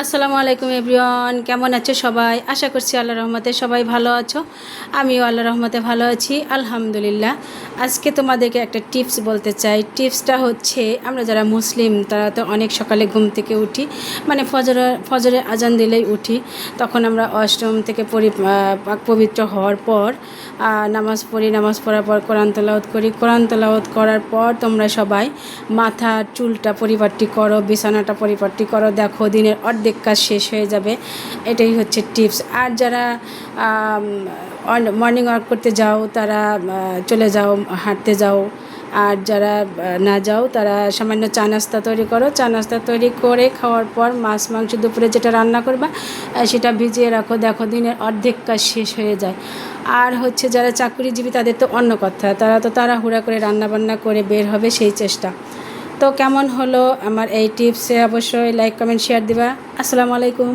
আসসালামু আলাইকুম এভরিওয়ান, কেমন আছো সবাই? আশা করছি আল্লাহর রহমতে সবাই ভালো আছো। আমিও আল্লাহর রহমতে ভালো আছি, আলহামদুলিল্লাহ। আজকে তোমাদেরকে একটা টিপস বলতে চাই। টিপসটা হচ্ছে, আমরা যারা মুসলিম তারা তো অনেক সকালে ঘুম থেকে উঠি, মানে ফজরে আজান দিলেই উঠি। তখন আমরা অষ্টম থেকে পাক পবিত্র হওয়ার পর নামাজ পড়ি। নামাজ পড়ার পর কোরআন তেলাওয়াত করি। কোরআন তেলাওয়াত করার পর তোমরা সবাই মাথার চুলটা পরিপাটি করো, বিছানাটা পরিপাটি করো। দেখো দিনের অর্ধেক কাজ শেষ হয়ে যাবে। এটাই হচ্ছে টিপস। আর যারা মর্নিং ওয়াক করতে যাও তারা চলে যাও, হাঁটতে যাও। আর যারা না যাও তারা সামান্য চা নাস্তা তৈরি করো। চা নাস্তা তৈরি করে খাওয়ার পর মাছ মাংস দুপুরে যেটা রান্না করবা সেটা ভিজিয়ে রাখো। দেখো দিনের অর্ধেক কাজ শেষ হয়ে যায়। আর হচ্ছে যারা চাকরিজীবী তাদের তো অন্য কথা, তারা তো তাড়াহুড়া করে রান্নাবান্না করে বের হবে, সেই চেষ্টা। তো কেমন হলো আমার এই টিপসে অবশ্যই লাইক কমেন্ট শেয়ার দিবা। আসসালামু আলাইকুম।